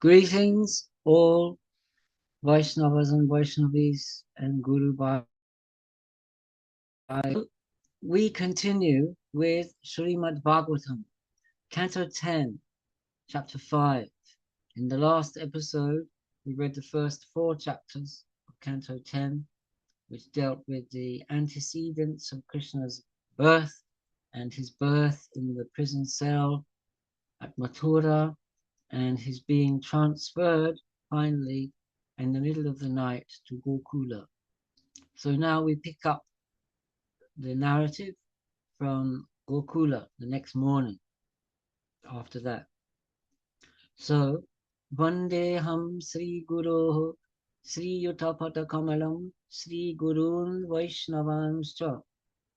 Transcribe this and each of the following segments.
Greetings, all Vaishnavas and Vaishnavis and Guru Bhai. We continue with Srimad Bhagavatam, Canto 10, Chapter 5. In the last episode, we read the first 4 chapters of Canto 10, which dealt with the antecedents of Krishna's birth and his birth in the prison cell at Mathura, and his being transferred finally in the middle of the night to Gokula. So now we pick up the narrative from Gokula the next morning after that. So, Vandeham Sri Guru Sri Yutapata Kamalam Sri Gurun Vaishnavanscha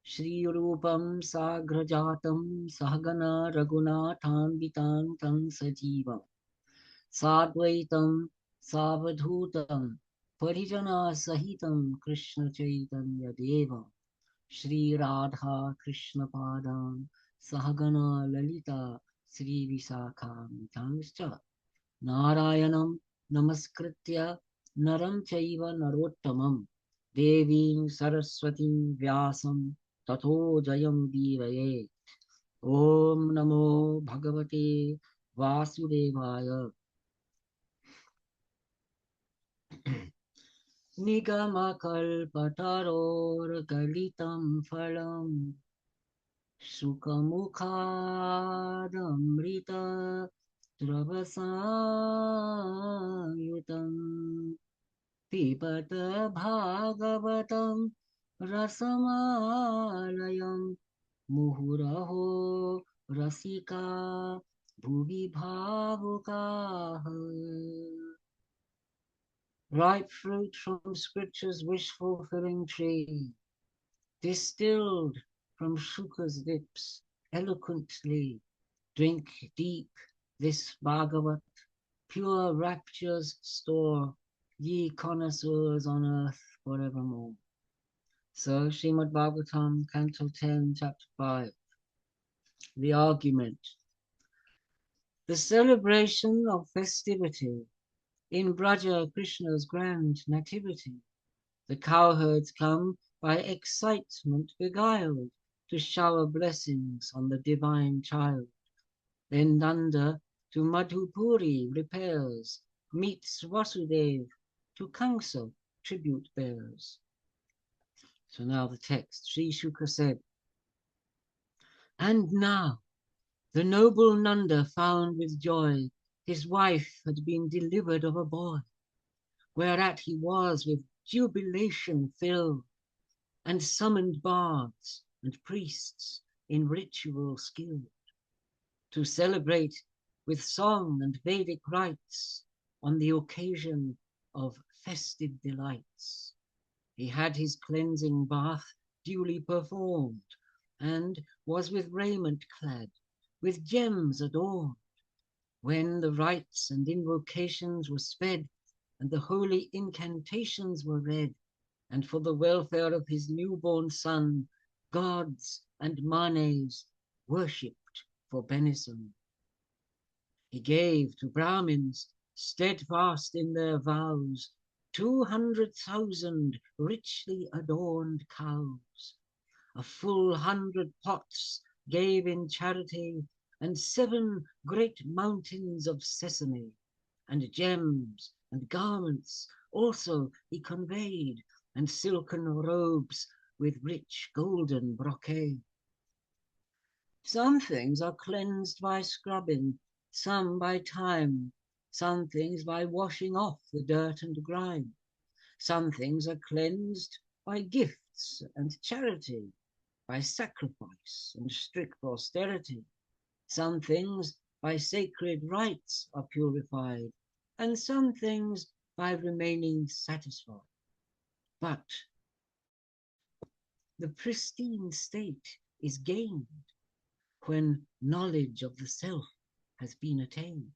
Shri Rupam Sagrajatam Sahagana Raghunatham Vitantam Sajivam Sadvaitam Savadhutam Parijana Sahitam Krishna Chaitanya Devam Shri Radha Krishna Padam Sahagana Lalita Sri Visakhamitanscha Narayanam Namaskritya Naram Chaiva Narottamam Devim Saraswatim Vyasam Tato Jayam Divayet Om Namo Bhagavate Vasudevaya Nigamakαλπtaror phalam Sukhamukadamrita Travasayutam Pipata Bhagavatam Rasamalayam Muhuraho Rasika Bhuvi Bhavukaha. Ripe fruit from Scripture's wish-fulfilling tree, distilled from Shuka's lips, eloquently, drink deep this Bhagavat, pure rapture's store, ye connoisseurs on earth forevermore. So, Srimad Bhagavatam, Canto 10, Chapter 5, the argument. The celebration of festivity in Braja Krishna's grand nativity. The cowherds come by excitement beguiled to shower blessings on the divine child. Then Nanda to Madhupuri repairs, meets Vasudev, to Kamsa tribute bears. So now the text, Sri Shuka said, and now the noble Nanda found with joy his wife had been delivered of a boy, whereat he was with jubilation filled, and summoned bards and priests in ritual skilled, to celebrate with song and Vedic rites on the occasion of festive delights. He had his cleansing bath duly performed, and was with raiment clad, with gems adorned, when the rites and invocations were sped, and the holy incantations were read, and for the welfare of his newborn son, gods and manes worshipped for benison. He gave to Brahmins, steadfast in their vows, 200,000 richly adorned cows, a full 100 pots gave in charity, and 7 great mountains of sesame, and gems and garments also he conveyed, and silken robes with rich golden brocade. Some things are cleansed by scrubbing, some by time, some things by washing off the dirt and grime. Some things are cleansed by gifts and charity, by sacrifice and strict austerity. Some things by sacred rites are purified, and some things by remaining satisfied. But the pristine state is gained when knowledge of the self has been attained.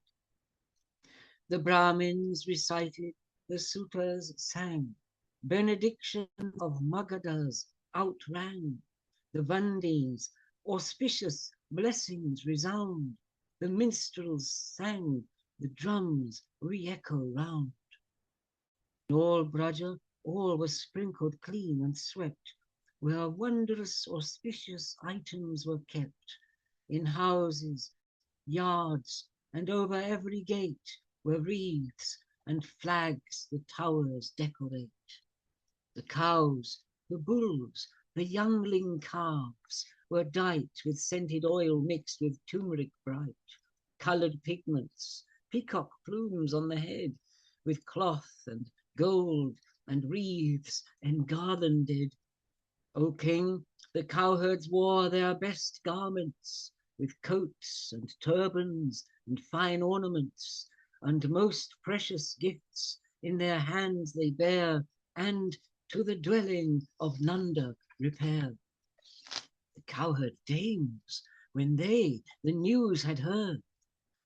The Brahmins recited, the Sutras sang, benediction of Magadhas outrang, the Vandis auspicious blessings resound, the minstrels sang the drums re-echo round. In all Braja, all was sprinkled clean and swept, where wondrous auspicious items were kept, in houses, yards, and over every gate were wreaths and flags the towers decorate. The cows, the bulls, the youngling calves were dight with scented oil mixed with turmeric bright, coloured pigments, peacock plumes on the head, with cloth and gold and wreaths engarlanded. O King, the cowherds wore their best garments, with coats and turbans and fine ornaments, and most precious gifts in their hands they bear, and to the dwelling of Nanda repair. The cowherd dames, when they the news had heard,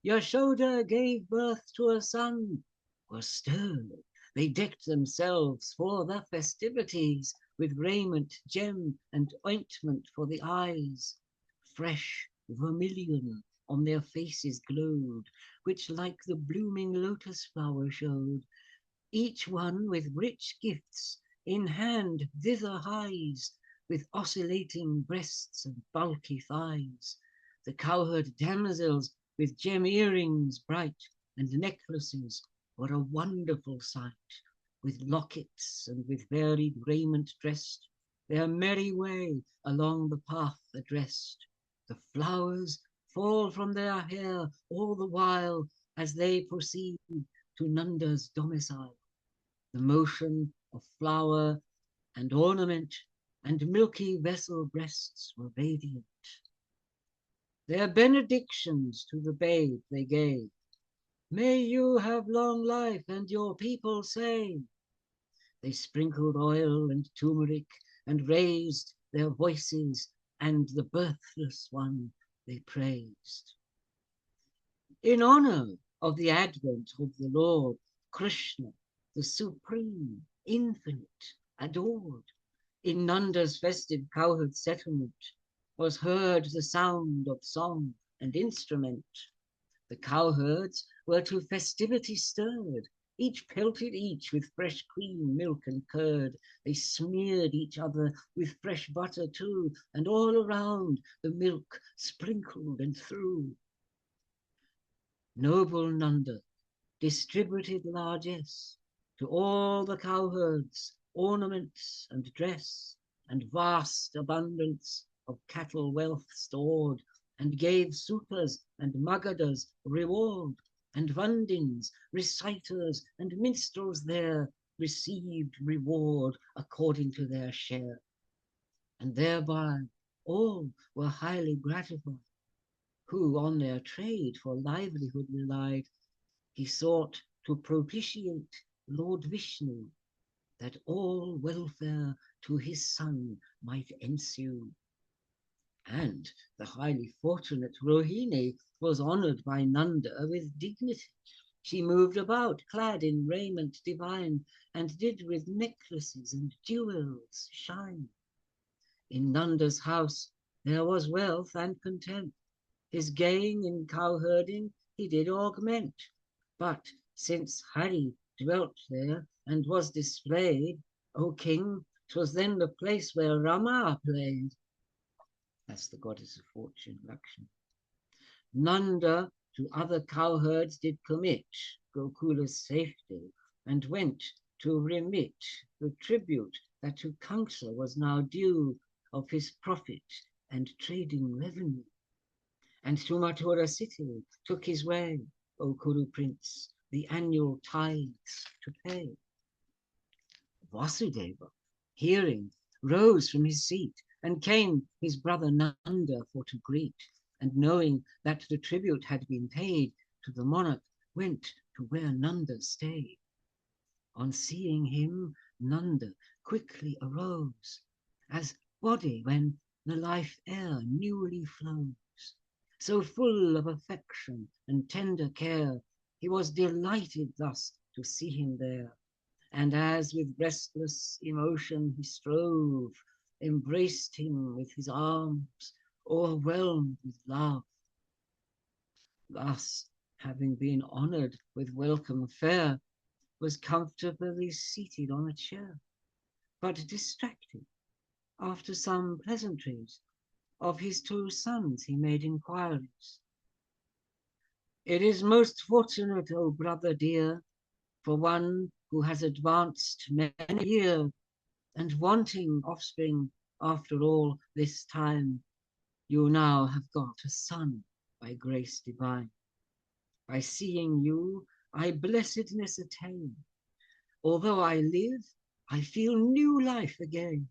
Yashoda gave birth to a son, were stirred. They decked themselves for the festivities with raiment, gem, and ointment for the eyes. Fresh vermilion on their faces glowed, which like the blooming lotus flower showed. Each one with rich gifts in hand thither hies, with oscillating breasts and bulky thighs. The cowherd damsels with gem earrings bright and necklaces were a wonderful sight, with lockets and with varied raiment dressed, their merry way along the path addressed. The flowers fall from their hair all the while as they proceed to Nanda's domicile. The motion of flower and ornament and milky vessel breasts were radiant. Their benedictions to the babe they gave. May you have long life and your people save. They sprinkled oil and turmeric and raised their voices, and the birthless one they praised. In honor of the advent of the Lord, Krishna, the supreme, infinite, adored, in Nanda's festive cowherd settlement was heard the sound of song and instrument. The cowherds were to festivity stirred, each pelted each with fresh cream, milk, and curd. They smeared each other with fresh butter too, and all around the milk sprinkled and threw. Noble Nanda distributed largesse to all the cowherds, ornaments and dress, and vast abundance of cattle wealth stored, and gave sutas and magadas reward, and vandins, reciters, and minstrels there received reward according to their share. And thereby all were highly gratified, who on their trade for livelihood relied. He sought to propitiate Lord Vishnu, that all welfare to his son might ensue. And the highly fortunate Rohini was honoured by Nanda with dignity. She moved about, clad in raiment divine, and did with necklaces and jewels shine. In Nanda's house there was wealth and content. His gain in cowherding he did augment. But since Hari dwelt there and was displayed, O king, 'twas then the place where Rama played. That's the goddess of fortune, Lakshmi. Nanda to other cowherds did commit Gokula's safety, and went to remit the tribute that to Kamsa was now due of his profit and trading revenue. And to Mathura city took his way, O Kuru prince, the annual tithes to pay. Vasudeva, hearing, rose from his seat, and came his brother Nanda for to greet, and knowing that the tribute had been paid to the monarch, went to where Nanda stayed. On seeing him, Nanda quickly arose, as body when the life air newly flows. So full of affection and tender care, he was delighted thus to see him there. And as with restless emotion he strove, embraced him with his arms, o'erwhelmed with love. Thus having been honoured with welcome fare, was comfortably seated on a chair, but distracted. After some pleasantries of his two sons, he made inquiries. It is most fortunate, O brother dear, for one who has advanced many years and wanting offspring after all this time, you now have got a son by grace divine. By seeing you, I blessedness attain. Although I live, I feel new life again.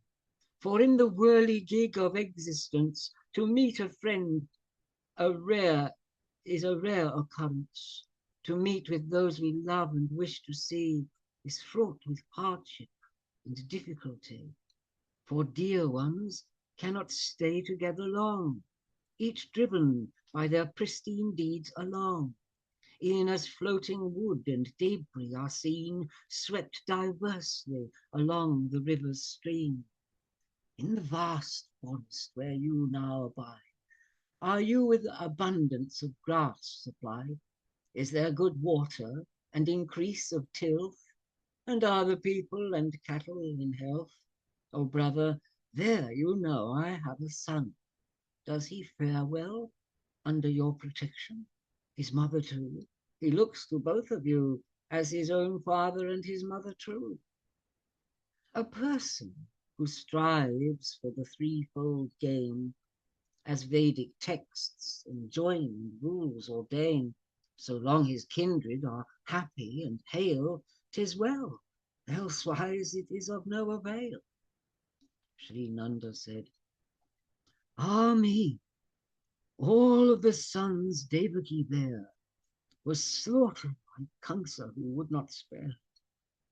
For in the whirligig of existence, to meet a friend is a rare occurrence. To meet with those we love and wish to see is fraught with hardship and difficulty. For dear ones cannot stay together long, each driven by their pristine deeds along. E'en as floating wood and debris are seen, swept diversely along the river's stream. In the vast forest where you now abide, are you with abundance of grass supplied? Is there good water and increase of tilth? And are the people and cattle in health? O brother, there you know I have a son. Does he fare well under your protection? His mother too? He looks to both of you as his own father and his mother true. A person who strives for the threefold gain, as Vedic texts enjoin and rules ordain, so long his kindred are happy and hale, 'tis well, elsewise it is of no avail. Sri Nanda said, Ah me, all of the sons Devaki bare was slaughtered by Kamsa, who would not spare,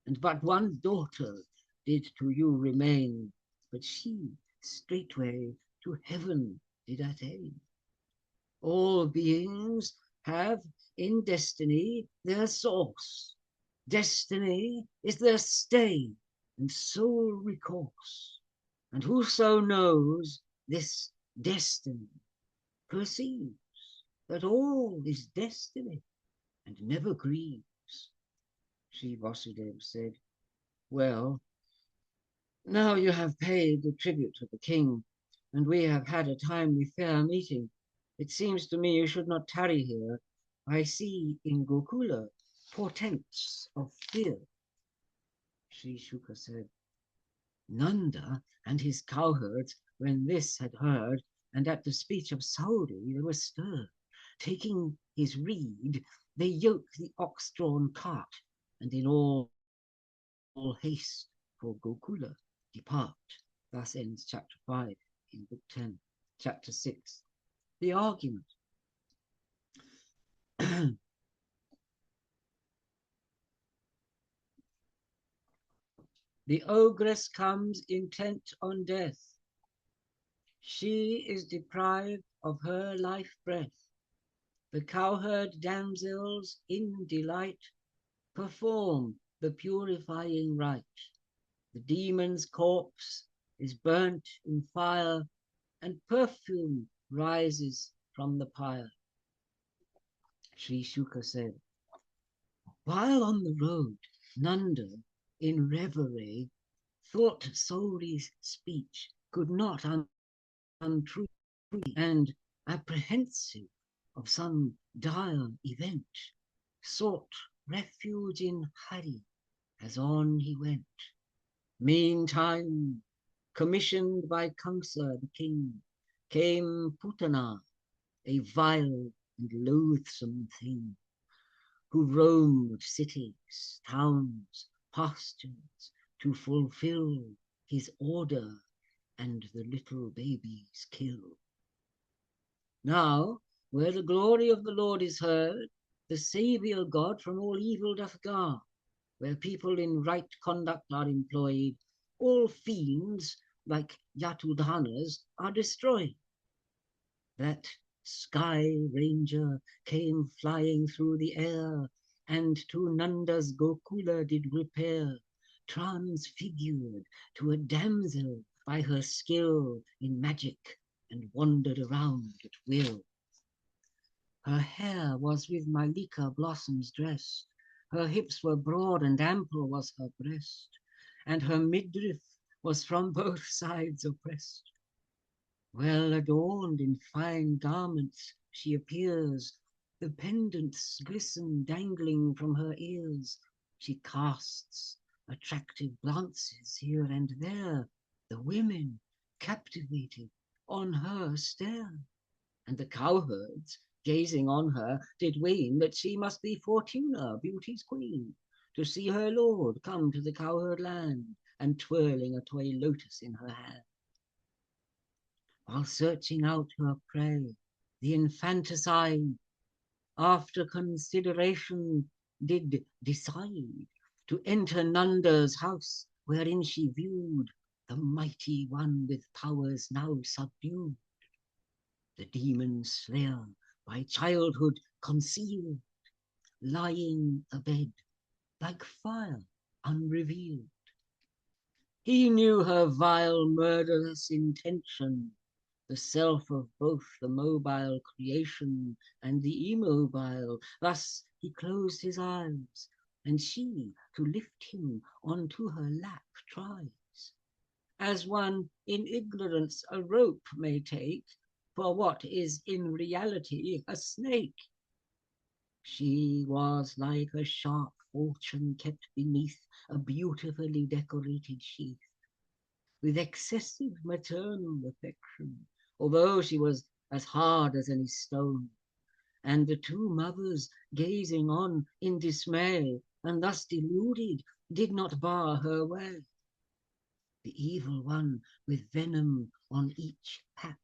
and but one daughter did to you remain, but she straightway to heaven did attain. All beings have in destiny their source. Destiny is their stay and sole recourse. And whoso knows this destiny perceives that all is destiny and never grieves. Sri Vasudeva said, well, now you have paid the tribute to the king, and we have had a timely fair meeting. It seems to me you should not tarry here. I see in Gokula portents of fear. Sri Shuka said, Nanda and his cowherds, when this had heard, and at the speech of Saudi, they were stirred. Taking his reed, they yoke the ox-drawn cart, and in all haste for Gokula depart. Thus ends chapter 5 in book 10. Chapter 6, the argument. The ogress comes intent on death. She is deprived of her life breath. The cowherd damsels in delight perform the purifying rite. The demon's corpse is burnt in fire, and perfume rises from the pyre. Sri Shuka said, while on the road, Nanda, in reverie, thought Sauri's speech could not untrue, and apprehensive of some dire event, sought refuge in Hari as on he went. Meantime, commissioned by Kamsa the king, came Putana, a vile and loathsome thing, who roamed cities, towns, pastures, to fulfill his order and the little babies kill. Now, where the glory of the Lord is heard, the Saviour God from all evil doth guard. Where people in right conduct are employed, all fiends, like Yatudhanas, are destroyed. That sky ranger came flying through the air, and to Nanda's Gokula did repair, transfigured to a damsel by her skill in magic, and wandered around at will. Her hair was with Malika blossoms dressed, her hips were broad and ample was her breast, and her midriff was from both sides oppressed. Well adorned in fine garments she appears, the pendants glisten dangling from her ears. She casts attractive glances here and there, the women, captivated, on her stare. And the cowherds, gazing on her, did ween that she must be Fortuna, beauty's queen, to see her lord come to the cowherd land, and twirling a toy lotus in her hand. While searching out her prey, the infanticide, after consideration, did decide to enter Nanda's house, wherein she viewed the mighty one with powers now subdued. The demon slayer, by childhood concealed, lying abed, like fire unrevealed. He knew her vile murderous intention, the self of both the mobile creation and the immobile. Thus he closed his eyes, and she to lift him onto her lap tries, as one in ignorance a rope may take for what is in reality a snake. She was like a sharp fortune kept beneath a beautifully decorated sheath, with excessive maternal affection, although she was as hard as any stone. And the two mothers, gazing on in dismay, and thus deluded, did not bar her way. The evil one, with venom on each pap,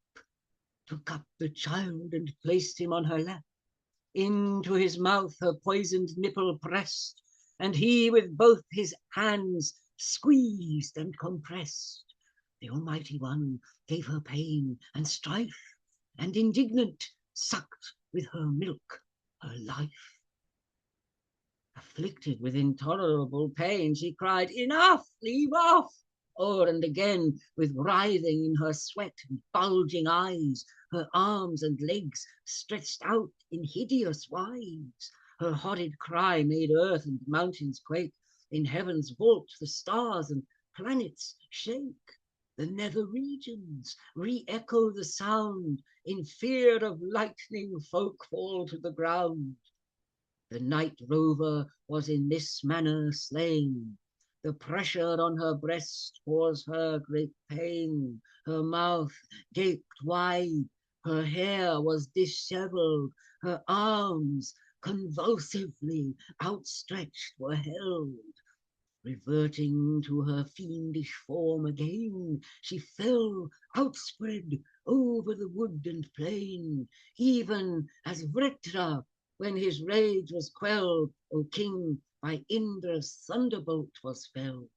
took up the child and placed him on her lap. Into his mouth her poisoned nipple pressed, and he with both his hands squeezed and compressed. The Almighty One gave her pain and strife, and indignant sucked with her milk her life. Afflicted with intolerable pain, she cried, "Enough! Leave off!" O'er and again, with writhing in her sweat and bulging eyes, her arms and legs stretched out in hideous wise. Her horrid cry made earth and mountains quake, in heaven's vault the stars and planets shake. The nether regions re-echo the sound, in fear of lightning folk fall to the ground. The night rover was in this manner slain. The pressure on her breast caused her great pain. Her mouth gaped wide, her hair was dishevelled, her arms convulsively outstretched were held. Reverting to her fiendish form again, she fell outspread over the wood and plain, even as Vritra, when his rage was quelled, O king, by Indra's thunderbolt was felled.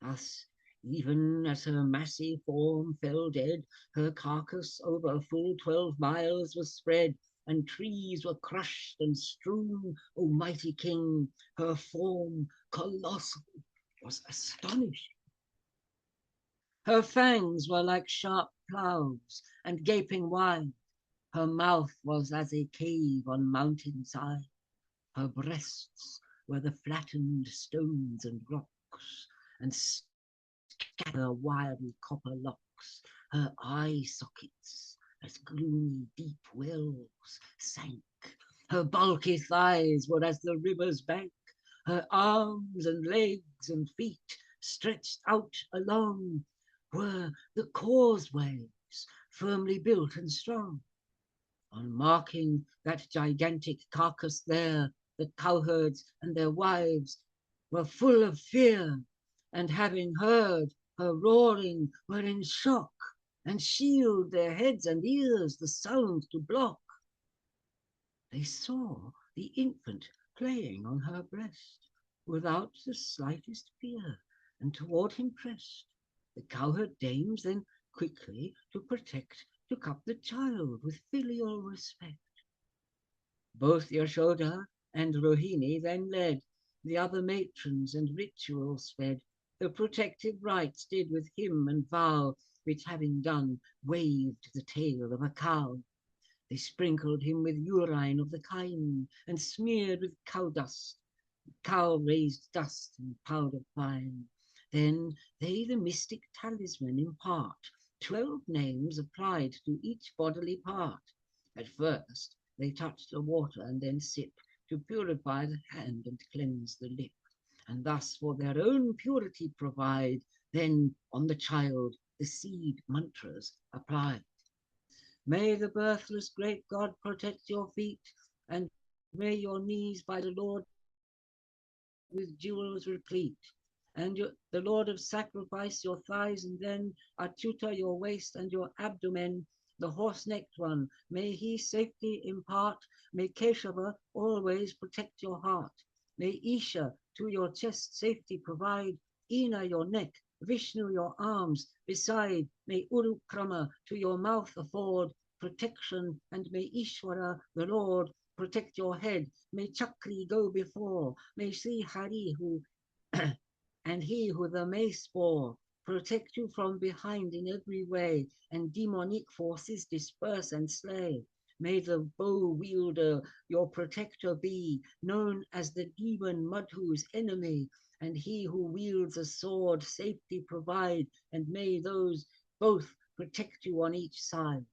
Thus, even as her massy form fell dead, her carcass over full 12 miles was spread, and trees were crushed and strewn, O mighty king, her form colossal was astonishing. Her fangs were like sharp ploughs, and gaping wide, her mouth was as a cave on mountain side, her breasts were the flattened stones and rocks, and her wiry copper locks, her eye sockets as gloomy deep wells sank. Her bulky thighs were as the river's bank, her arms and legs and feet stretched out along were the causeways firmly built and strong. On marking that gigantic carcass there, the cowherds and their wives were full of fear, and having heard her roaring were in shock, and shield their heads and ears the sound to block. They saw the infant playing on her breast, without the slightest fear, and toward him pressed. The cowherd dames then quickly to protect took up the child with filial respect. Both Yashoda and Rohini then led the other matrons, and ritual sped. The protective rites did with him and vow, which having done, waved the tail of a cow. They sprinkled him with urine of the kine, and smeared with cow dust, cow-raised dust and powder fine. Then they the mystic talisman impart, 12 names applied to each bodily part. At first they touch the water and then sip, to purify the hand and cleanse the lip, and thus for their own purity provide. Then on the child the seed mantras apply. May the birthless great God protect your feet, and may your knees by the Lord with jewels replete, and the Lord of sacrifice your thighs, and then tutor your waist and your abdomen, the horse-necked one, may he safety impart, may Keshava always protect your heart, may Isha to your chest safety provide, Ina your neck, Vishnu your arms beside, may Urukrama to your mouth afford protection, and may Ishwara the Lord protect your head, may Chakri go before, may Sri Hari who and he who the mace bore protect you from behind in every way, and demonic forces disperse and slay. May the bow wielder your protector be, known as the demon Madhu's enemy, and he who wields a sword safety provide, and may those both protect you on each side.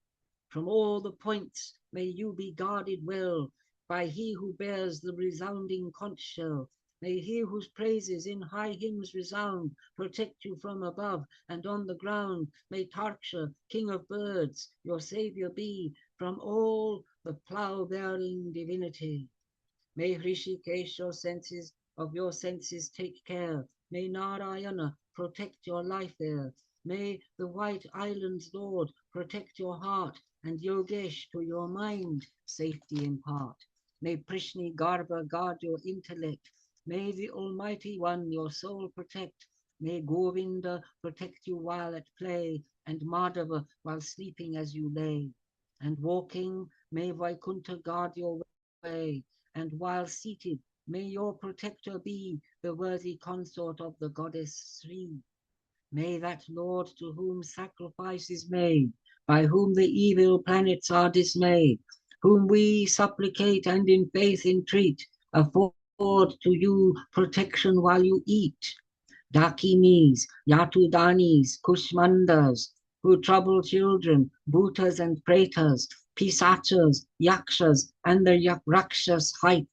From all the points may you be guarded well by he who bears the resounding conch shell. May he whose praises in high hymns resound protect you from above and on the ground. May Tarksha, king of birds, your savior be from all the plough-bearing divinity. May Hrishikesh your senses take care. May Narayana protect your life there. May the White Islands Lord protect your heart, and Yogesh to your mind safety impart. May Prishni Garbha guard your intellect. May the Almighty One your soul protect. May Govinda protect you while at play, and Madhava while sleeping as you lay. And walking, may Vaikuntha guard your way, and while seated, may your protector be the worthy consort of the goddess Sri. May that Lord to whom sacrifice is made, by whom the evil planets are dismayed, whom we supplicate and in faith entreat, afford to you protection while you eat. Dakinis, Yatudanis, Kushmandas, who trouble children, Bhutas and Pretas, Pisachas, Yakshas, and the Rakshas height,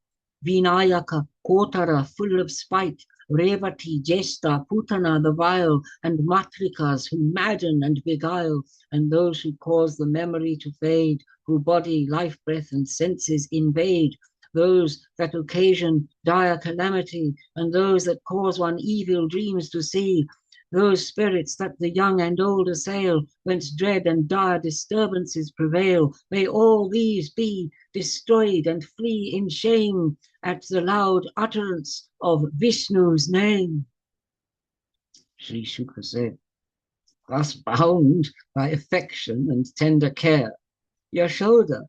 Vinayaka, Kotara, full of spite, Revati, Jesta, Putana, the vile, and Matrikas, who madden and beguile, and those who cause the memory to fade, who body, life, breath, and senses invade, those that occasion dire calamity, and those that cause one evil dreams to see, those spirits that the young and old assail, whence dread and dire disturbances prevail, may all these be destroyed and flee in shame at the loud utterance of Vishnu's name. Sri Shuka said, thus bound by affection and tender care, Yashoda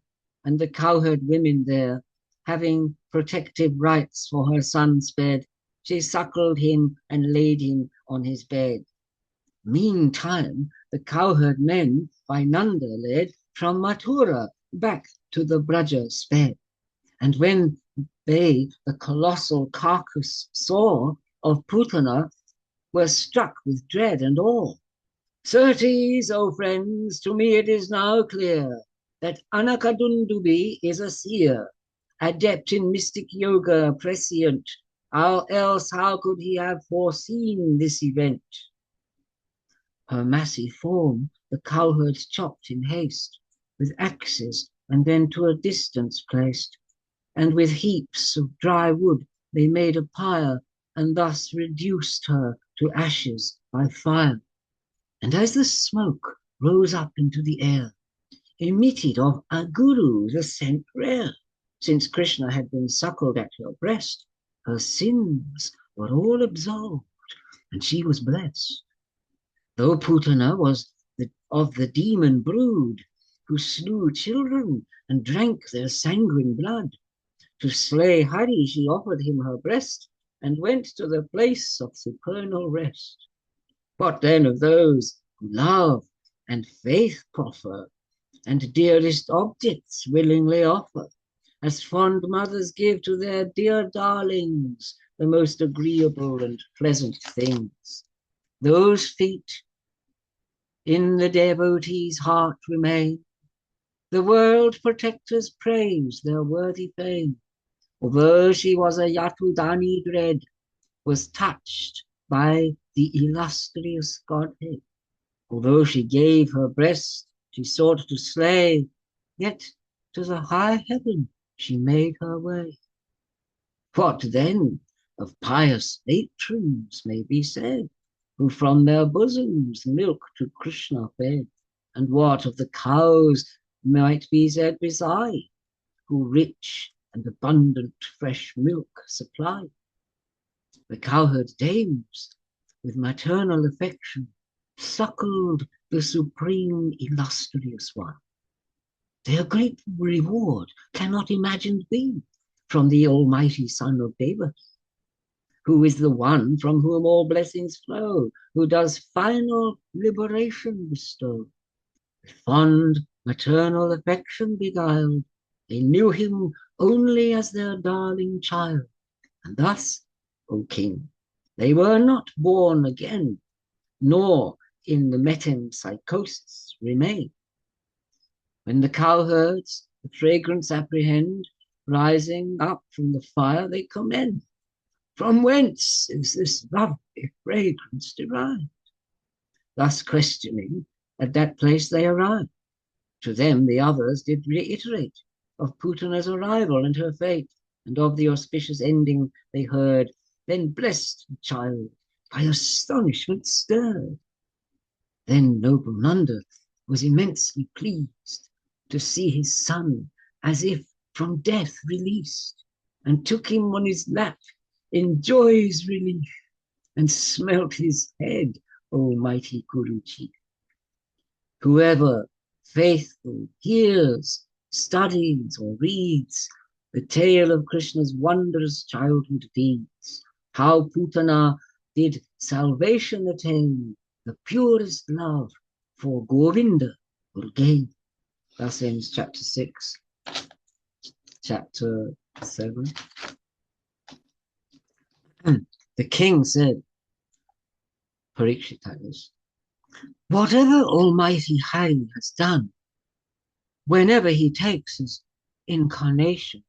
and the cowherd women there, having protective rites for her son's bed, she suckled him and laid him on his bed. Meantime, the cowherd men by Nanda led from Mathura back to the Braja sped. And when they the colossal carcass saw of Putana, were struck with dread and awe. Certes, O friends, to me it is now clear that Anakadundubi is a seer, adept in mystic yoga, prescient. How could he have foreseen this event? Her massive form the cowherds chopped in haste, with axes, and then to a distance placed, and with heaps of dry wood they made a pyre, and thus reduced her to ashes by fire. And as the smoke rose up into the air, emitted of a guru the scent rare, since Krishna had been suckled at her breast, her sins were all absolved, and she was blessed. Though Putana was of the demon brood, who slew children and drank their sanguine blood, to slay Hari she offered him her breast, and went to the place of supernal rest. What then of those who love and faith proffer, and dearest objects willingly offer, as fond mothers give to their dear darlings the most agreeable and pleasant things. Those feet in the devotee's heart remain. The world protectors praise their worthy fame. Although she was a Yatudani dread, was touched by the illustrious Godhead. Although she gave her breast, she sought to slay, yet to the high heaven she made her way. What then of pious matrons may be said, who from their bosoms milk to Krishna fed? And what of the cows might be said beside, who rich and abundant fresh milk supply? The cowherd dames, with maternal affection, suckled the supreme illustrious one. Their great reward cannot imagined be from the almighty Son of David, who is the one from whom all blessings flow, who does final liberation bestow. With fond maternal affection beguiled, they knew him only as their darling child. And thus, O king, they were not born again, nor in the metempsychosis remain. When the cowherds the fragrance apprehend, rising up from the fire they commend. From whence is this lovely fragrance derived? Thus questioning, at that place they arrived. To them the others did reiterate of Putana's arrival and her fate, and of the auspicious ending they heard. Then blessed the child, by astonishment stirred. Then noble Nanda was immensely pleased to see his son as if from death released, and took him on his lap in joy's relief, and smelt his head, O mighty Guruji. Whoever faithful hears, studies, or reads the tale of Krishna's wondrous childhood deeds, how Putana did salvation attain, the purest love for Govinda will gain. Thus ends chapter 6. Chapter 7. The king said, Parikshit, whatever Almighty Hari has done, whenever he takes his incarnation,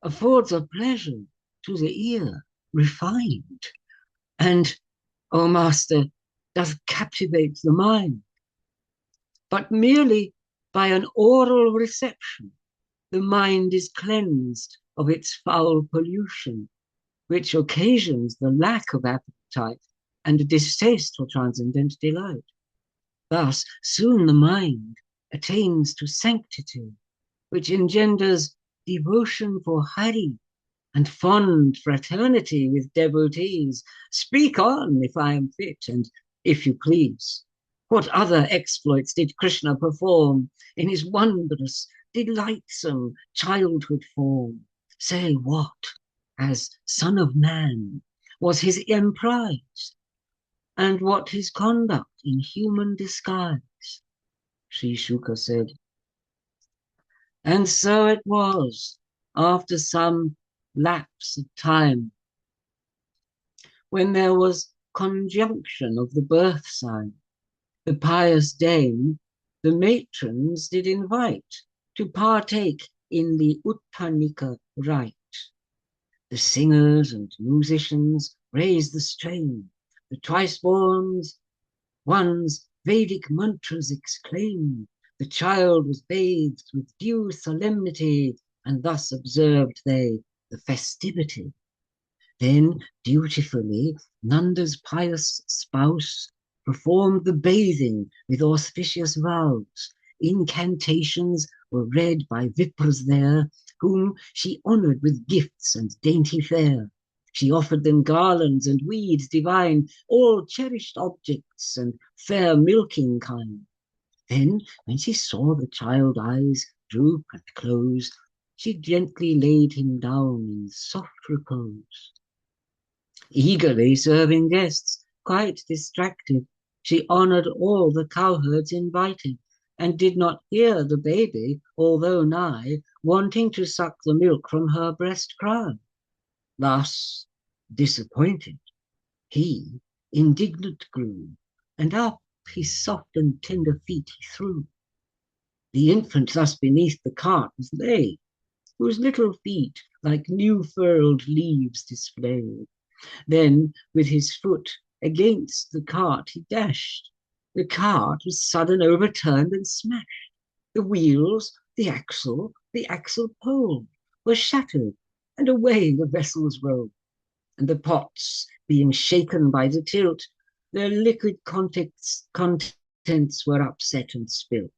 affords a pleasure to the ear refined, and, O Master, does captivate the mind. But merely by an oral reception, the mind is cleansed of its foul pollution, which occasions the lack of appetite and a distaste for transcendent delight. Thus, soon the mind attains to sanctity, which engenders devotion for Hari and fond fraternity with devotees. Speak on, if I am fit, and if you please. What other exploits did Krishna perform in his wondrous, delightsome childhood form? Say what, as Son of Man, was his emprise, and what his conduct in human disguise? Sri Shuka said, and so it was, after some lapse of time, when there was conjunction of the birth sign, the pious dame, the matrons did invite to partake in the Uttanika rite. The singers and musicians raised the strain, the twice-borns one's Vedic mantras exclaimed, the child was bathed with due solemnity, and thus observed they the festivity. Then dutifully Nanda's pious spouse performed the bathing with auspicious vows. Incantations were read by Vipras there, whom she honoured with gifts and dainty fare. She offered them garlands and weeds divine, all cherished objects and fair milking kind. Then, when she saw the child eyes droop and close, she gently laid him down in soft repose. Eagerly serving guests, quite distracted, she honoured all the cowherds invited, and did not hear the baby, although nigh, wanting to suck the milk from her breast cry. Thus, disappointed, he indignant grew, and up his soft and tender feet he threw. The infant thus beneath the cart was laid, whose little feet like new furled leaves displayed. Then with his foot against the cart he dashed. The cart was sudden overturned and smashed. The wheels, the axle pole were shattered, and away the vessels rolled. And the pots, being shaken by the tilt, their liquid contents were upset and spilt.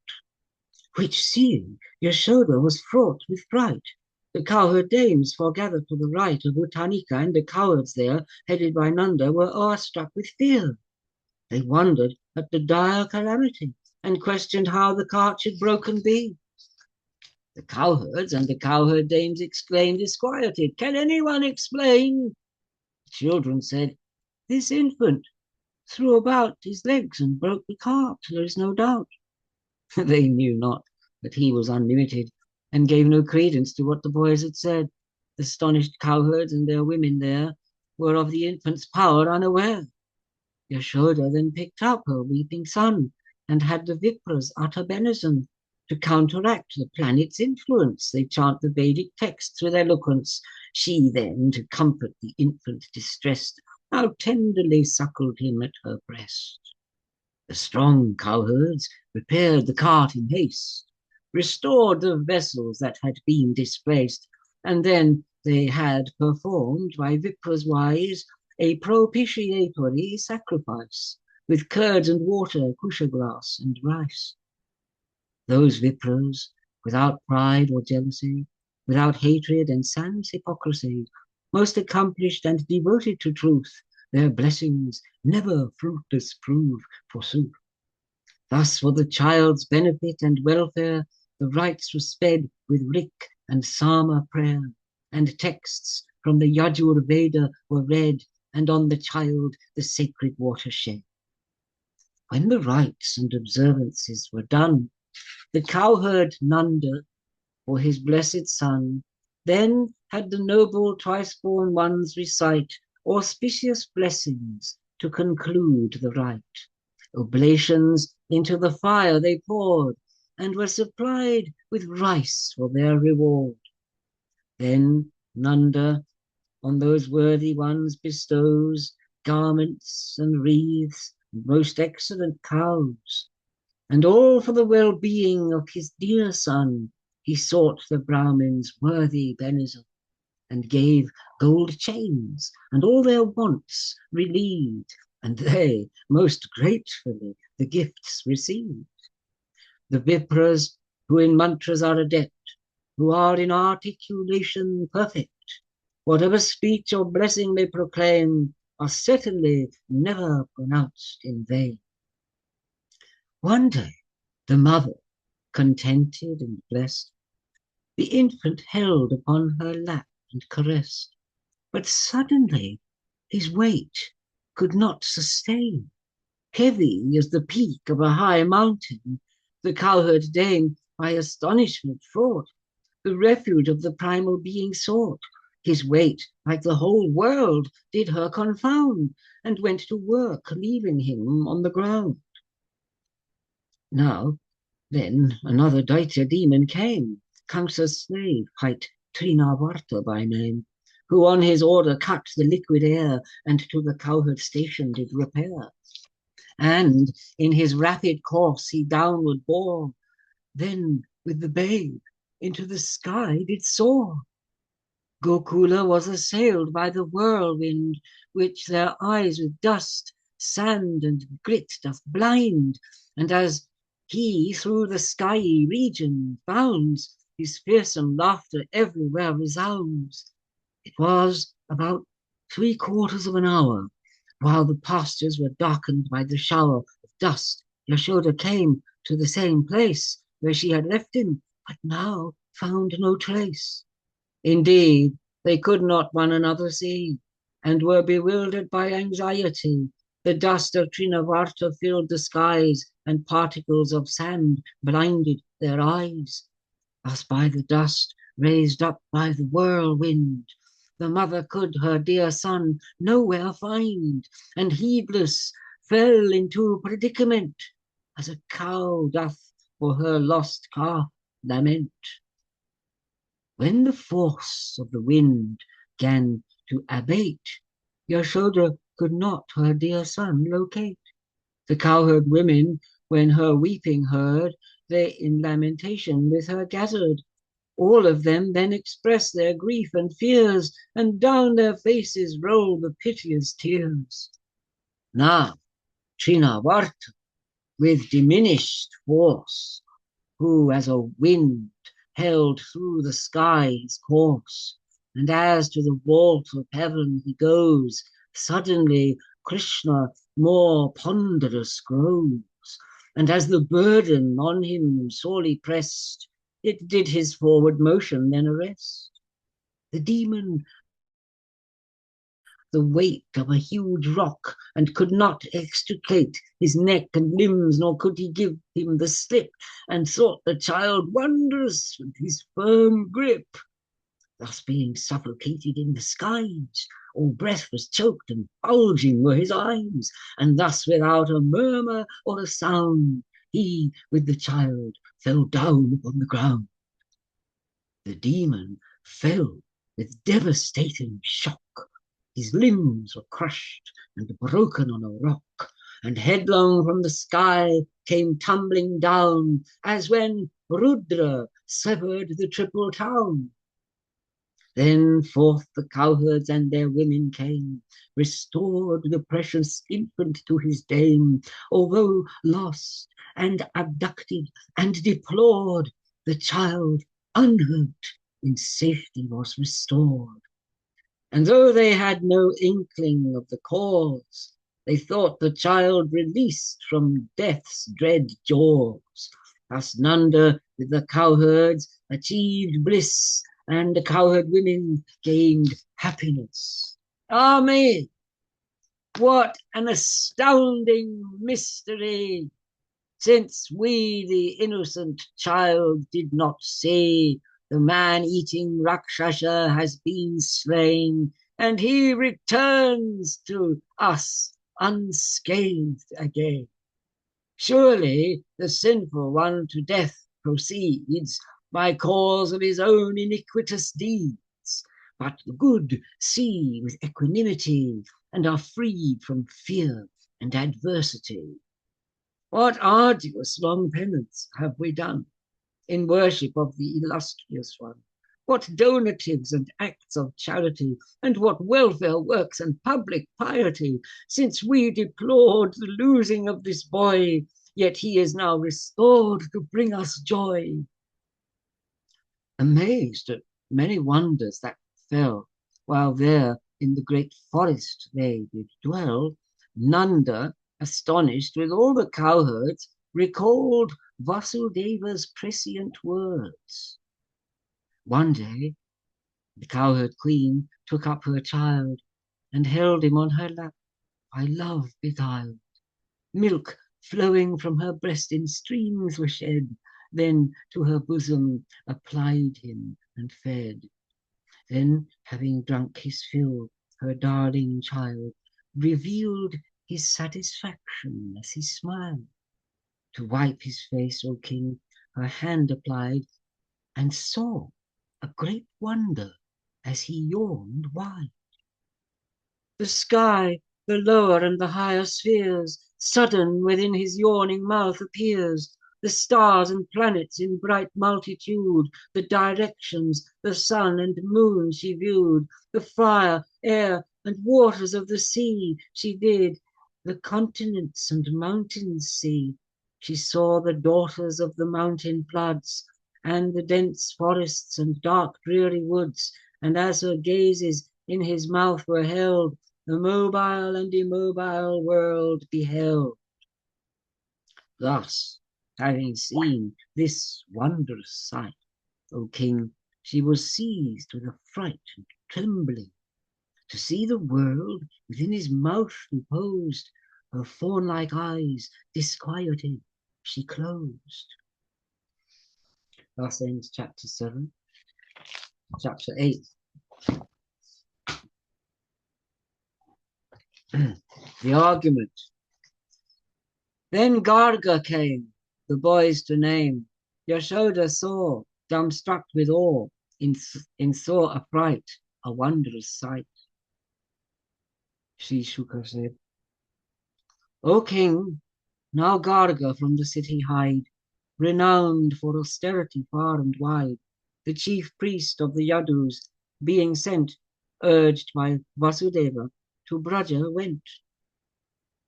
Which seeing, Yashoda was fraught with fright. The cowherd dames foregathered to the right of Uttanika, and the cowards there, headed by Nanda, were awestruck with fear. They wondered at the dire calamity, and questioned how the cart should broken be. The cowherds and the cowherd dames exclaimed, disquieted, "Can anyone explain?" The children said, "This infant threw about his legs and broke the cart, there is no doubt." They knew not that he was unlimited, and gave no credence to what the boys had said. The astonished cowherds and their women there were of the infant's power unaware. Yashoda then picked up her weeping son, and had the Vipras utter benison. To counteract the planet's influence, they chant the Vedic texts with eloquence. She then, to comfort the infant distressed, how tenderly suckled him at her breast. The strong cowherds repaired the cart in haste, restored the vessels that had been displaced, and then they had performed by Vipra's wise a propitiatory sacrifice, with curds and water, kusha grass, and rice. Those Vipras, without pride or jealousy, without hatred and sans hypocrisy, most accomplished and devoted to truth, their blessings never fruitless prove, forsooth. Thus for the child's benefit and welfare, the rites were sped with Rik and Sama prayer, and texts from the Yajur Veda were read, and on the child the sacred water shed. When the rites and observances were done, the cowherd Nanda, for his blessed son, then had the noble twice-born ones recite auspicious blessings to conclude the rite. Oblations into the fire they poured, and were supplied with rice for their reward. Then Nanda on those worthy ones bestows garments and wreaths, and most excellent cows, and all for the well-being of his dear son. He sought the Brahmins' worthy benison, and gave gold chains, and all their wants relieved, and they most gratefully the gifts received. The Vipras, who in mantras are adept, who are in articulation perfect, whatever speech or blessing they proclaim, are certainly never pronounced in vain. One day, the mother, contented and blessed, the infant held upon her lap and caressed, but suddenly his weight could not sustain. Heavy as the peak of a high mountain, the cowherd dame, by astonishment fraught, the refuge of the primal being sought. His weight, like the whole world, did her confound, and went to work, leaving him on the ground. Now, then, another Daitya demon came, Kamsa's slave, hight Trinavarta by name, who on his order cut the liquid air, and to the cowherd station did repair. And in his rapid course he downward bore, then with the babe into the sky did soar. Gokula was assailed by the whirlwind, which their eyes with dust, sand, and grit doth blind, and as he through the skiey region bounds, his fearsome laughter everywhere resounds. It was about 3/4 of an hour, while the pastures were darkened by the shower of dust. Yashoda came to the same place where she had left him, but now found no trace. Indeed, they could not one another see, and were bewildered by anxiety, The dust of Trinavarta filled the skies, and particles of sand blinded their eyes. Thus by the dust raised up by the whirlwind, the mother could her dear son nowhere find, and heedless fell into predicament, as a cow doth for her lost calf lament. When the force of the wind gan to abate, Yashoda could not her dear son locate. The cowherd women, when her weeping heard, they in lamentation with her gathered. All of them then express their grief and fears, and down their faces roll the piteous tears. Now, Trinavarta, with diminished force, who as a wind held through the sky's course, and as to the vault of heaven he goes, suddenly Krishna more ponderous grows, and as the burden on him sorely pressed, it did his forward motion then arrest. The demon the weight of a huge rock, and could not extricate his neck and limbs, nor could he give him the slip, and thought the child wondrous with his firm grip. Thus being suffocated in the skies, all breath was choked, and bulging were his eyes, and thus without a murmur or a sound, he with the child fell down upon the ground. The demon fell with devastating shock. His limbs were crushed and broken on a rock, and headlong from the sky came tumbling down, as when Rudra severed the triple town. Then forth the cowherds and their women came, restored the precious infant to his dame. Although lost and abducted and deplored, the child unhurt in safety was restored. And though they had no inkling of the cause, they thought the child released from death's dread jaws. Thus Nanda with the cowherds achieved bliss, and the cowherd women gained happiness. Amen. What an astounding mystery! Since we, the innocent child, did not say, the man-eating Rakshasa has been slain, and he returns to us unscathed again. Surely the sinful one to death proceeds by cause of his own iniquitous deeds, but the good see with equanimity and are freed from fear and adversity. What arduous long penance have we done in worship of the illustrious one? What donatives and acts of charity, and what welfare works and public piety, since we deplored the losing of this boy, yet he is now restored to bring us joy. Amazed at many wonders that fell, while there in the great forest they did dwell, Nanda, astonished with all the cowherds, recalled Vasudeva's prescient words. One day, the cowherd queen took up her child and held him on her lap, by love beguiled. Milk flowing from her breast in streams were shed, then to her bosom applied him and fed. Then, having drunk his fill, her darling child revealed his satisfaction as he smiled. To wipe his face, O king, her hand applied, and saw a great wonder as he yawned wide. The sky, the lower and the higher spheres, sudden within his yawning mouth appears. The stars and planets in bright multitude, the directions, the sun and moon she viewed, the fire, air, and waters of the sea she did, the continents and mountains see. She saw the daughters of the mountain floods, and the dense forests and dark dreary woods, and as her gazes in his mouth were held, the mobile and immobile world beheld. Thus, having seen this wondrous sight, O king, she was seized with affright and trembling. To see the world within his mouth reposed, her fawn-like eyes disquieted, she closed. Thus ends chapter 7. Chapter 8. The argument. Then Garga came, the boys to name. Yashoda saw, dumbstruck with awe, in sore affright, a wondrous sight. Sri Shuka said, O king, now Garga from the city hied, renowned for austerity far and wide, the chief priest of the Yadus, being sent, urged by Vasudeva, to Braja went.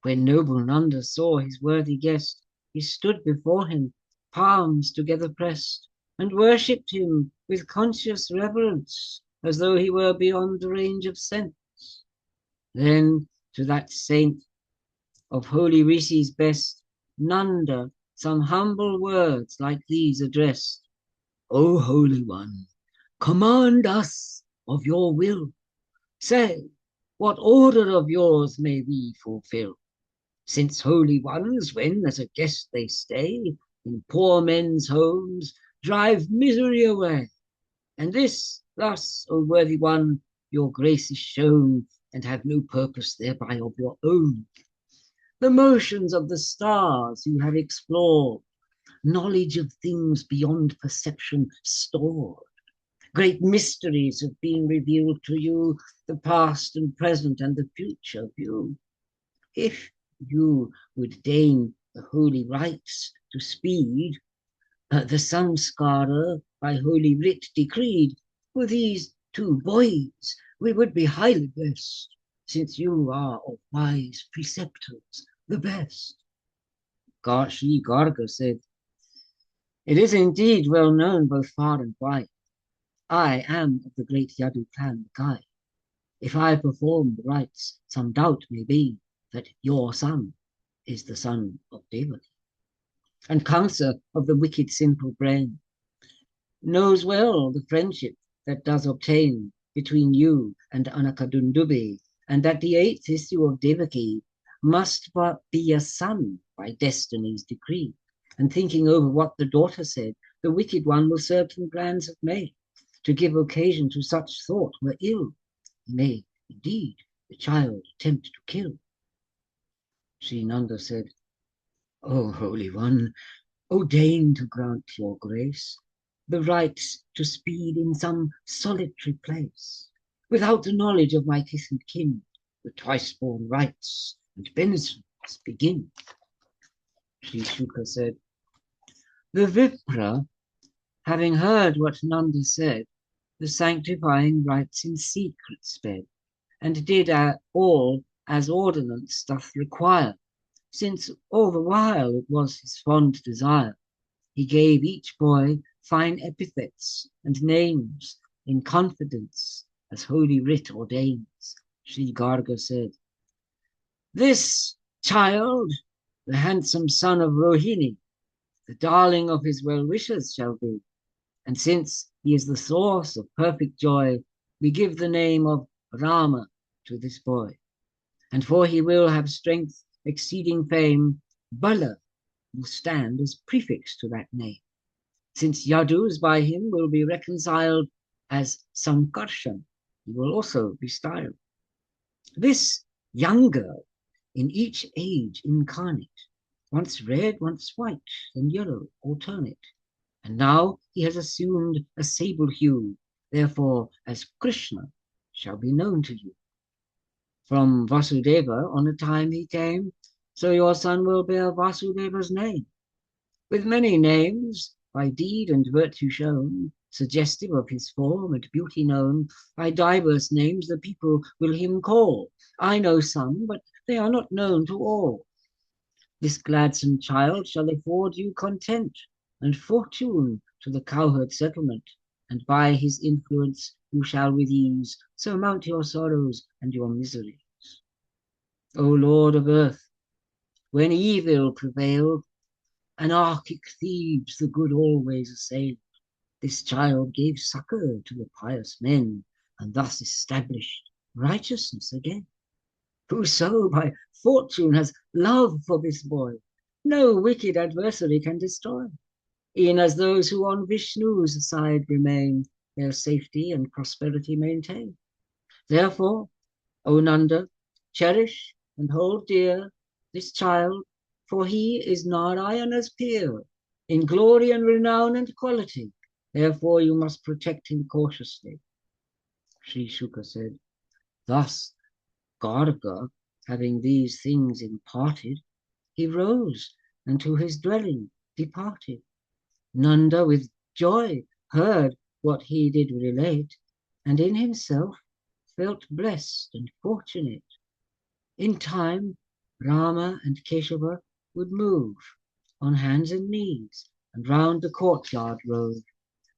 When noble Nanda saw his worthy guest, he stood before him, palms together pressed, and worshipped him with conscious reverence, as though he were beyond the range of sense. Then to that saint of holy rishis best, Nanda some humble words like these addressed. O Holy One, command us of your will. Say, what order of yours may we fulfill? Since holy ones, when as a guest they stay, in poor men's homes, drive misery away. And this, thus, O worthy one, your grace is shown, and have no purpose thereby of your own. The motions of the stars you have explored, knowledge of things beyond perception stored. Great mysteries have been revealed to you, the past and present and the future view. If you would deign the holy rites to speed, the samskara by holy writ decreed, for these two boys we would be highly blessed, since you are of wise preceptors the best. Sri Garga said, it is indeed well known both far and wide. I am of the great Yadu clan Kai. If I perform the rites, some doubt may be that your son is the son of Devaki. And Kamsa of the wicked simple brain knows well the friendship that does obtain between you and Anakadundubi, and that the eighth issue of Devaki must but be a son by destiny's decree. And thinking over what the daughter said, the wicked one will certain plans have made to give occasion to such thought were ill. He may, indeed, the child attempt to kill. Sri Nanda said, O Holy One, O deign to grant your grace the right to speed in some solitary place, without the knowledge of my kith and kin, the twice-born rites and benizons begin. Sri Shuka said, the Vipra, having heard what Nanda said, the sanctifying rites in secret sped, and did all as ordinance doth require, since all the while it was his fond desire. He gave each boy fine epithets and names in confidence, as holy writ ordains. Sri Garga said, this child, the handsome son of Rohini, the darling of his well-wishers shall be, and since he is the source of perfect joy, we give the name of Rama to this boy. And for he will have strength exceeding fame, Bala will stand as prefix to that name, since Yadus by him will be reconciled as Sankarshan, he will also be styled. This young girl, in each age incarnate, once red, once white, then yellow, alternate, and now he has assumed a sable hue, therefore as Krishna shall be known to you. From Vasudeva on a time he came, so your son will bear Vasudeva's name. With many names, by deed and virtue shown, suggestive of his form and beauty known, by diverse names the people will him call. I know some, but they are not known to all. This gladsome child shall afford you content and fortune to the cowherd settlement, and by his influence you shall with ease surmount your sorrows and your miseries. O Lord of earth, when evil prevailed, anarchic Thebes the good always assailed, this child gave succor to the pious men, and thus established righteousness again. Whoso by fortune has love for this boy, no wicked adversary can destroy, e'en as those who on Vishnu's side remain, their safety and prosperity maintain. Therefore, O Nanda, cherish and hold dear this child, for he is Narayana's peer, in glory and renown and quality. Therefore you must protect him cautiously. Sri Shuka said, thus Garga, having these things imparted, he rose and to his dwelling departed. Nanda with joy heard what he did relate, and in himself felt blessed and fortunate. In time, Rama and Keshava would move on hands and knees, and round the courtyard rode.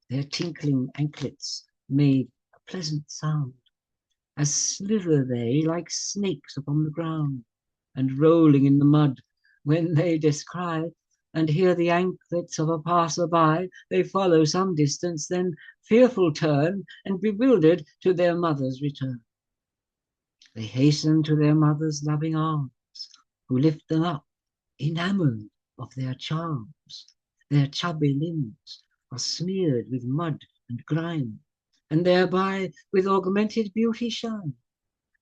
Their tinkling anklets made a pleasant sound, as slither they like snakes upon the ground, and rolling in the mud when they descry, and hear the anklets of a passer-by, they follow some distance, then fearful turn, and bewildered to their mothers return. They hasten to their mother's loving arms, who lift them up, enamored of their charms. Their chubby limbs are smeared with mud and grime, and thereby with augmented beauty shine.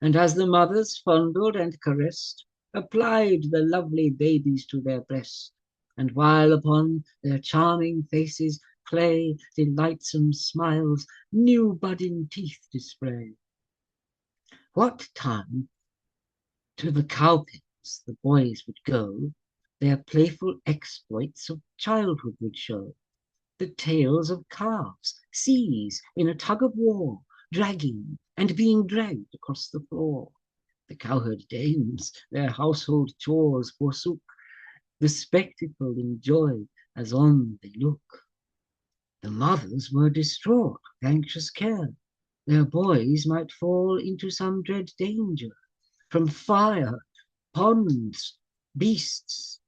And as the mothers fondled and caressed, applied the lovely babies to their breast, and while upon their charming faces play delightsome smiles, new budding teeth display. What time to the cowpens the boys would go, their playful exploits of childhood would show. The tales of calves seized in a tug of war, dragging and being dragged across the floor. The cowherd dames their household chores forsook, the spectacle enjoyed as on they look. The mothers were distraught with anxious care, their boys might fall into some dread danger, from fire, ponds, beasts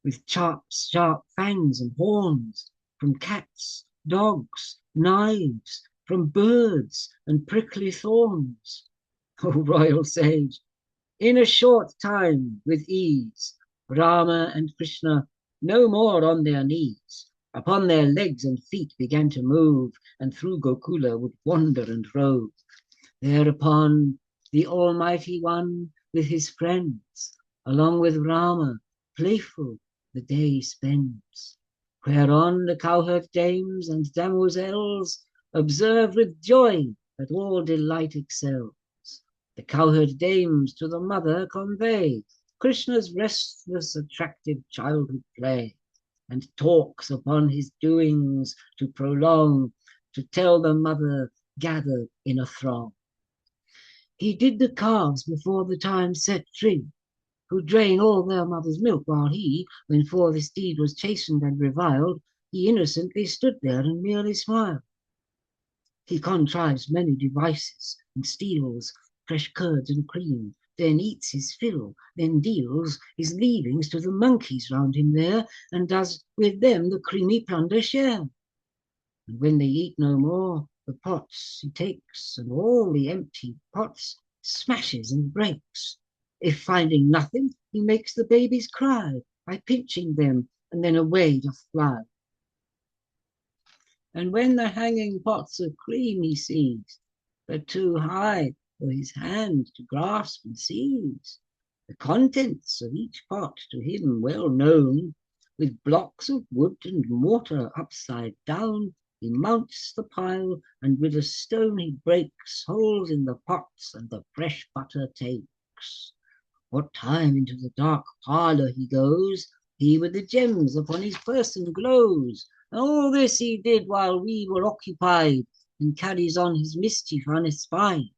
with sharp fangs and horns, from cats, dogs, knives, from birds and prickly thorns. O royal sage, in a short time with ease, Rama and Krishna no more on their knees, upon their legs and feet began to move, and through Gokula would wander and rove. Thereupon the Almighty One with his friends, along with Rama, playful the day spends. Whereon the cowherd dames and damosels observe with joy that all delight excels. The cowherd dames to the mother convey Krishna's restless, attractive childhood play, and talks upon his doings to prolong, to tell the mother gathered in a throng. He did the calves before the time set free, who drain all their mother's milk, while he, when for this deed was chastened and reviled, he innocently stood there and merely smiled. He contrives many devices, and steals fresh curds and cream, then eats his fill, then deals his leavings to the monkeys round him there, and does with them the creamy plunder share. And when they eat no more, the pots he takes, and all the empty pots smashes and breaks. If finding nothing, he makes the babies cry by pinching them, and then away doth fly. And when the hanging pots of cream he sees, but too high for his hand to grasp and seize, the contents of each pot to him well known, with blocks of wood and mortar upside down, he mounts the pile, and with a stone he breaks holes in the pots, and the fresh butter takes. What time into the dark parlour he goes, he with the gems upon his person glows. And all this he did while we were occupied, and carries on his mischief unespied.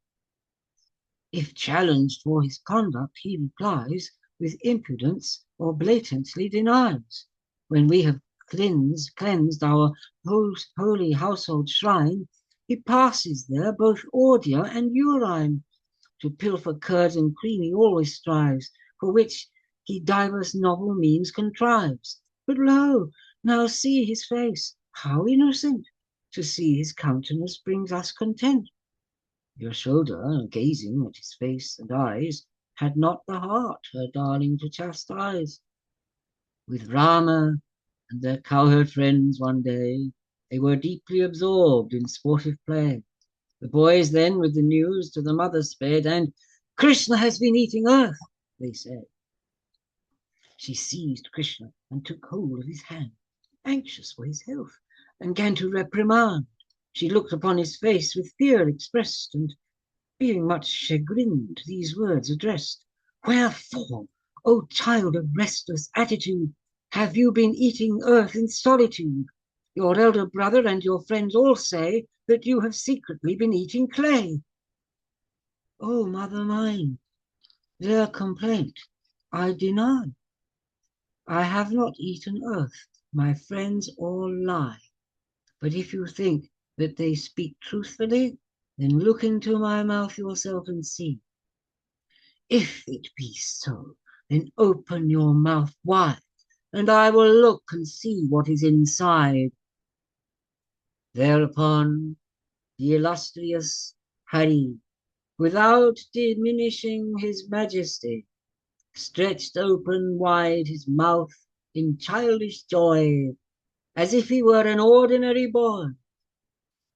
If challenged for his conduct, he replies with impudence, or blatantly denies. When we have cleansed our holy household shrine, he passes there both ordure and urine. To pilfer curds and cream he always strives, for which he divers novel means contrives. But lo, now see his face, how innocent! To see his countenance brings us content. Yashoda, gazing at his face and eyes, had not the heart her darling to chastise. With Rama and their cowherd friends one day, they were deeply absorbed in sportive play. The boys then with the news to the mother sped, and Krishna has been eating earth, they said. She seized Krishna and took hold of his hand, anxious for his health, and gan to reprimand. She looked upon his face with fear expressed, and being much chagrined, these words addressed: Wherefore, O child of restless attitude, have you been eating earth in solitude? Your elder brother and your friends all say that you have secretly been eating clay. O mother mine, their complaint I deny. I have not eaten earth, my friends all lie. But if you think that they speak truthfully, then look into my mouth yourself and see. If it be so, then open your mouth wide, and I will look and see what is inside. Thereupon the illustrious Hari, without diminishing his majesty, stretched open wide his mouth in childish joy, as if he were an ordinary boy.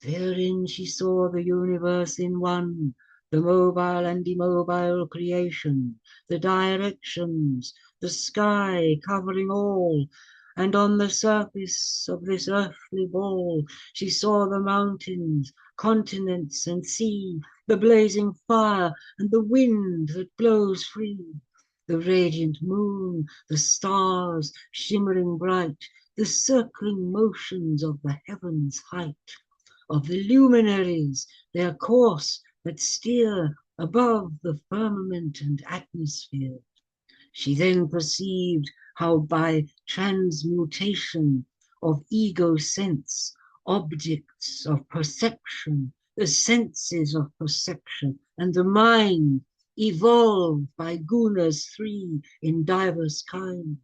Therein she saw the universe in one, the mobile and immobile creation, the directions, the sky covering all, and on the surface of this earthly ball she saw the mountains, continents and sea, the blazing fire and the wind that blows free, the radiant moon, the stars shimmering bright, the circling motions of the heavens' height, of the luminaries, their course that steer above the firmament and atmosphere. She then perceived how by transmutation of ego sense, objects of perception, the senses of perception, and the mind evolved by gunas three in diverse kind.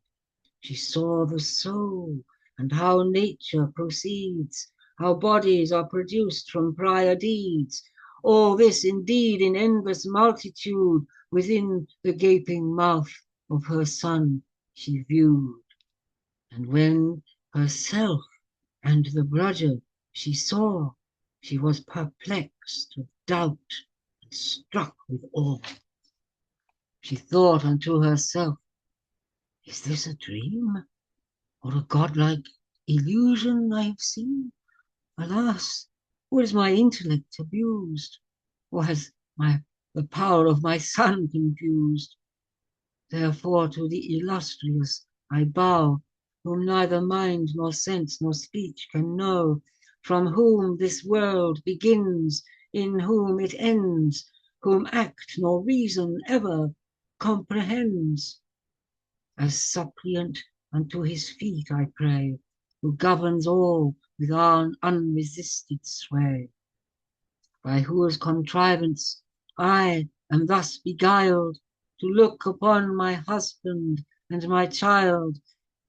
She saw the soul and how nature proceeds, how bodies are produced from prior deeds. All this indeed in endless multitude within the gaping mouth of her son she viewed. And when herself and the brother she saw, she was perplexed with doubt and struck with awe. She thought unto herself, is this a dream, or a godlike illusion I have seen? Alas, or is my intellect abused, or has the power of my son confused? Therefore to the illustrious I bow, whom neither mind nor sense nor speech can know, from whom this world begins, in whom it ends, whom act nor reason ever comprehends. As suppliant unto his feet I pray, who governs all with unresisted sway, by whose contrivance I am thus beguiled to look upon my husband and my child,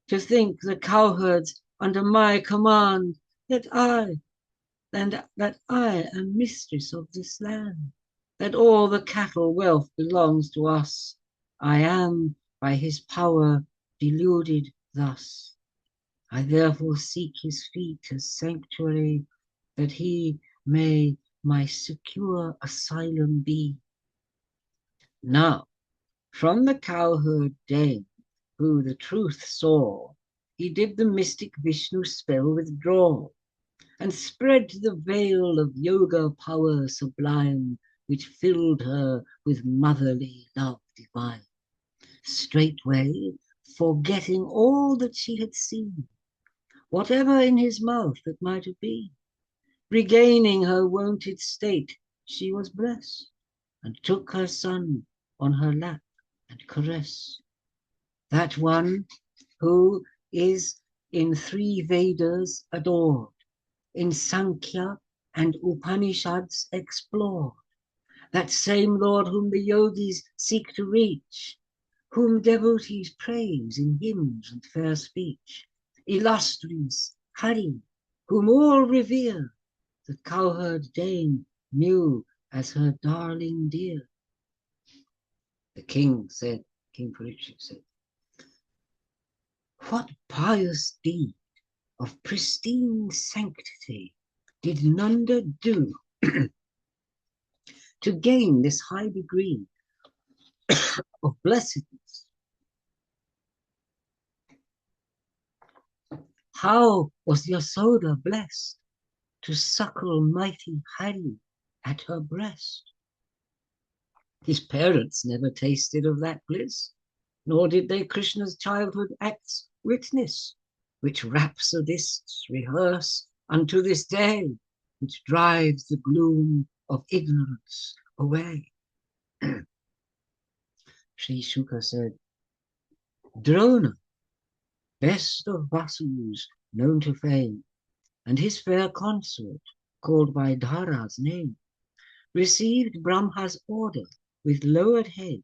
to think the cowherds under my command that I am mistress of this land, that all the cattle wealth belongs to us. I am by his power deluded thus. I therefore seek his feet as sanctuary, that he may my secure asylum be. Now, from the cowherd dame, who the truth saw, he did the mystic Vishnu spell withdraw, and spread the veil of yoga power sublime, which filled her with motherly love divine. Straightway, forgetting all that she had seen, whatever in his mouth that might have been, regaining her wonted state, she was blessed, and took her son on her lap and caress. That one who is in three Vedas adored, in Sankhya and Upanishads explored, that same Lord whom the yogis seek to reach, whom devotees praise in hymns and fair speech, illustrious Hari, whom all revere, the cowherd dame knew as her darling dear. The king said, King Parikshit said, what pious deed of pristine sanctity did Nanda do to gain this high degree of blessedness? How was Yasoda blessed to suckle mighty Hari at her breast? His parents never tasted of that bliss, nor did they Krishna's childhood acts witness, which rhapsodists rehearse unto this day, which drives the gloom of ignorance away. Sri Shuka said, Drona, best of Vasus known to fame, and his fair consort, called by Dhara's name, received Brahma's order with lowered head,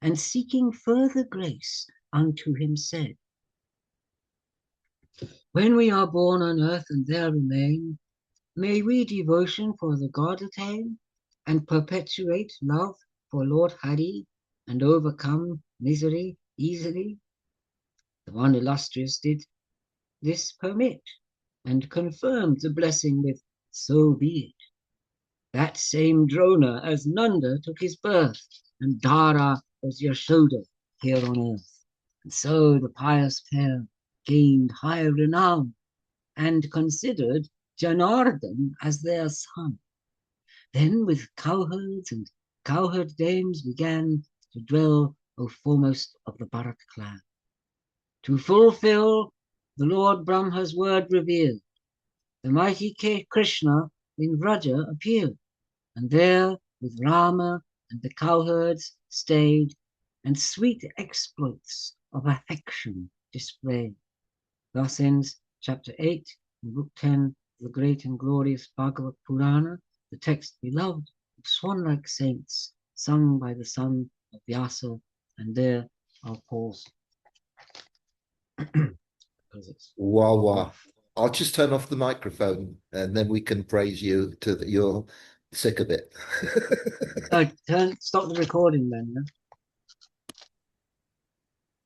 and seeking further grace unto him said, when we are born on earth and there remain, may we devotion for the God attain, and perpetuate love for Lord Hari, and overcome misery easily. The one illustrious did this permit, and confirmed the blessing with, so be it. That same Drona as Nanda took his birth, and Dara was Yashoda here on earth. And so the pious pair gained high renown, and considered Janardhan as their son. Then with cowherds and cowherd dames began to dwell, O foremost of the Bharat clan. To fulfill the Lord Brahma's word revealed, the mighty Krishna in Vraja appeared, and there with Rama and the cowherds stayed, and sweet exploits of affection displayed. Thus ends chapter 8 in book 10 of the great and glorious Bhagavat Purana, the text beloved of swan-like saints, sung by the son of Vyasa. And there I'll pause. Wow, wow. I'll just turn off the microphone and then we can praise you till you're sick of it. Stop the recording then. Yeah?